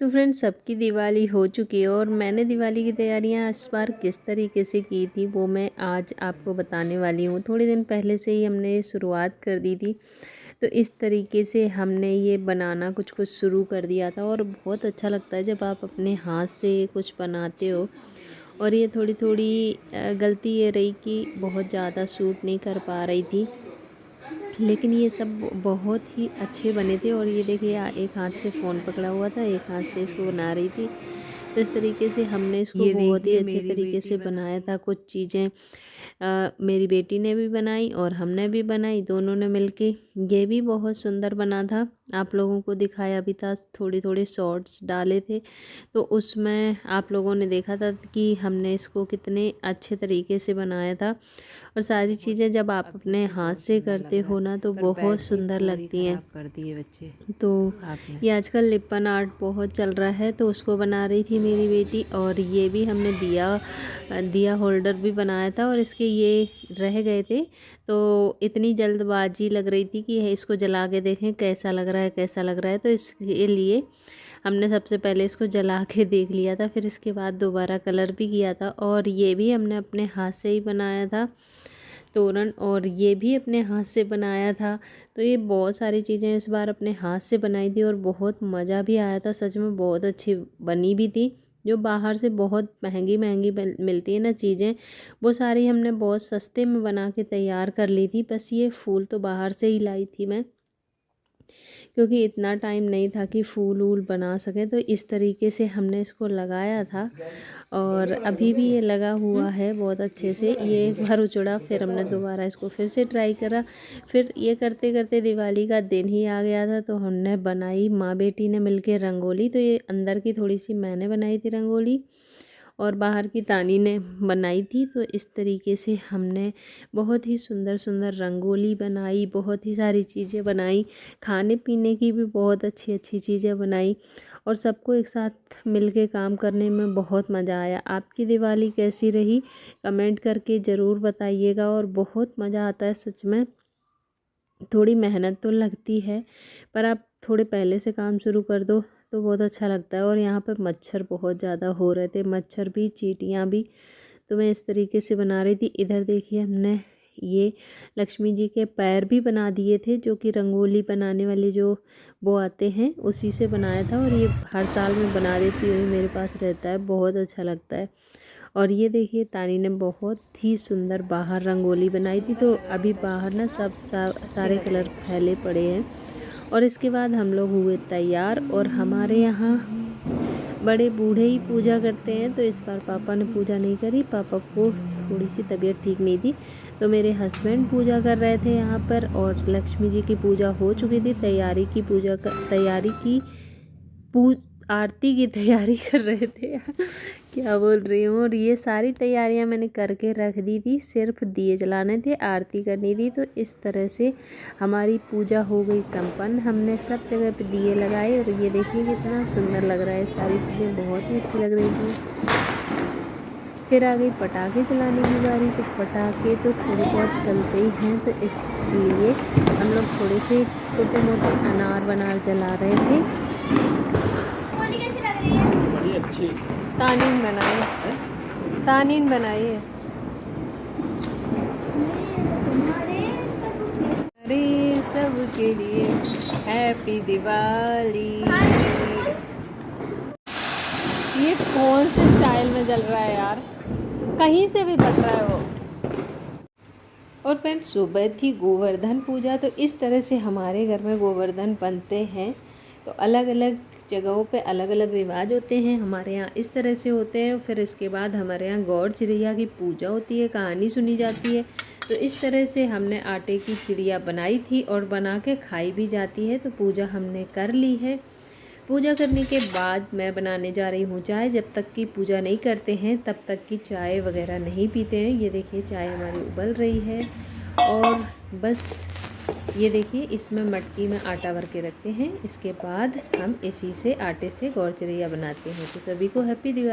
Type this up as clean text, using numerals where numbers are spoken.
तो फ्रेंड्स, सबकी दिवाली हो चुकी है और मैंने दिवाली की तैयारियां इस बार किस तरीके से की थी वो मैं आज आपको बताने वाली हूँ। थोड़े दिन पहले से ही हमने शुरुआत कर दी थी। तो इस तरीके से हमने ये बनाना कुछ कुछ शुरू कर दिया था और बहुत अच्छा लगता है जब आप अपने हाथ से कुछ बनाते हो। और ये थोड़ी थोड़ी गलती ये रही कि बहुत ज़्यादा सूट नहीं कर पा रही थी, लेकिन ये सब बहुत ही अच्छे बने थे। और ये देखिए, एक हाथ से फ़ोन पकड़ा हुआ था, एक हाथ से इसको बना रही थी। तो इस तरीके से हमने इसको ये बहुत ही देखिए अच्छे मेरी तरीके बेटी से बना बनाया रही था। है। कुछ चीज़ें मेरी बेटी ने भी बनाई और हमने भी बनाई, दोनों ने मिलके। ये भी बहुत सुंदर बना था। आप लोगों को दिखाया भी था, थोड़े थोड़े शॉर्ट्स डाले थे, तो उसमें आप लोगों ने देखा था कि हमने इसको कितने अच्छे तरीके से बनाया था। और सारी चीज़ें जब आप अभी अपने से हाथ बहुत से सुंदर करते लग रहा हो है, ना तो पर बहुत बेडशीट सुंदर पूरी लगती हैं। खराब कर दी है बच्चे तो आपने। ये आजकल लिपन आर्ट बहुत चल रहा है, तो उसको बना रही थी मेरी बेटी। और ये भी हमने दिया दिया होल्डर भी बनाया था और इसके ये रह गए थे। तो इतनी जल्दबाजी लग रही थी कि इसको जला के देखें कैसा लग रहा है, कैसा लग रहा है। तो इसके लिए हमने सबसे पहले इसको जला के देख लिया था, फिर इसके बाद दोबारा कलर भी किया था। और ये भी हमने अपने हाथ से ही बनाया था तोरण, और ये भी अपने हाथ से बनाया था। तो ये बहुत सारी चीज़ें इस बार अपने हाथ से बनाई थी और बहुत मज़ा भी आया था। सच में बहुत अच्छी बनी भी थी। जो बाहर से बहुत महंगी महंगी मिलती है ना चीज़ें, वो सारी हमने बहुत सस्ते में बना के तैयार कर ली थी। बस ये फूल तो बाहर से ही लाई थी मैं, क्योंकि इतना टाइम नहीं था कि फूल वूल बना सकें। तो इस तरीके से हमने इसको लगाया था और अभी भी ये लगा हुआ है बहुत अच्छे से। ये एक बार उचड़ा, फिर हमने दोबारा इसको फिर से ट्राई करा। फिर ये करते करते दिवाली का दिन ही आ गया था, तो हमने बनाई माँ बेटी ने मिलके रंगोली। तो ये अंदर की थोड़ी सी मैंने बनाई थी रंगोली और बाहर की तानी ने बनाई थी। तो इस तरीके से हमने बहुत ही सुंदर सुंदर रंगोली बनाई, बहुत ही सारी चीज़ें बनाई, खाने पीने की भी बहुत अच्छी अच्छी चीज़ें बनाई। और सबको एक साथ मिलके काम करने में बहुत मज़ा आया। आपकी दिवाली कैसी रही, कमेंट करके ज़रूर बताइएगा। और बहुत मज़ा आता है सच में। थोड़ी मेहनत तो लगती है, पर आप थोड़े पहले से काम शुरू कर दो तो बहुत अच्छा लगता है। और यहाँ पर मच्छर बहुत ज़्यादा हो रहे थे, मच्छर भी चींटियाँ भी। तो मैं इस तरीके से बना रही थी। इधर देखिए, हमने ये लक्ष्मी जी के पैर भी बना दिए थे, जो कि रंगोली बनाने वाले जो वो आते हैं उसी से बनाया था। और ये हर साल मैं बना देती हूँ, मेरे पास रहता है, बहुत अच्छा लगता है। और ये देखिए, तानी ने बहुत ही सुंदर बाहर रंगोली बनाई थी। तो अभी बाहर ना सब अच्छे सारे लग रहे कलर हैं। फैले पड़े हैं। और इसके बाद हम लोग हुए तैयार। और हमारे यहाँ बड़े बूढ़े ही पूजा करते हैं, तो इस बार पापा ने पूजा नहीं करी। पापा को थोड़ी सी तबीयत ठीक नहीं थी, तो मेरे हस्बैंड पूजा कर रहे थे यहाँ पर। और लक्ष्मी जी की पूजा हो चुकी थी, तैयारी की पू आरती की तैयारी कर रहे थे क्या बोल रही हूँ। और ये सारी तैयारियां मैंने करके रख दी थी, सिर्फ दिए जलाने थे, आरती करनी थी। तो इस तरह से हमारी पूजा हो गई संपन्न। हमने सब जगह पे दिए लगाए और ये देखिए कितना सुंदर लग रहा है। सारी चीज़ें बहुत ही अच्छी लग रही थी। फिर आ गई पटाखे चलाने की बारी। तो पटाखे तो थोड़े बहुत चलते ही हैं, तो इसलिए हम लोग थोड़े से छोटे मोटे अनार वनार जला रहे थे। बड़ी अच्छी तानीन बनाए, तानीन बनाइए। अरे सबके लिए हैप्पी दिवाली। ये कौन से स्टाइल में जल रहा है यार, कहीं से भी बच रहा है वो। और फ्रेंड्स, सुबह थी गोवर्धन पूजा। तो इस तरह से हमारे घर में गोवर्धन बनते हैं। तो अलग अलग जगहों पे अलग अलग रिवाज होते हैं। हमारे यहाँ इस तरह से होते हैं। फिर इसके बाद हमारे यहाँ गौर चिड़िया की पूजा होती है, कहानी सुनी जाती है। तो इस तरह से हमने आटे की चिड़िया बनाई थी और बना के खाई भी जाती है। तो पूजा हमने कर ली है। पूजा करने के बाद मैं बनाने जा रही हूँ चाय। जब तक की पूजा नहीं करते हैं तब तक की चाय वगैरह नहीं पीते हैं। ये देखिए, चाय हमारी उबल रही है। और बस ये देखिए, इसमें मटकी में आटा भर के रखते हैं। इसके बाद हम इसी से आटे से गौर चिड़िया बनाते हैं। तो सभी को हैप्पी दिवाली।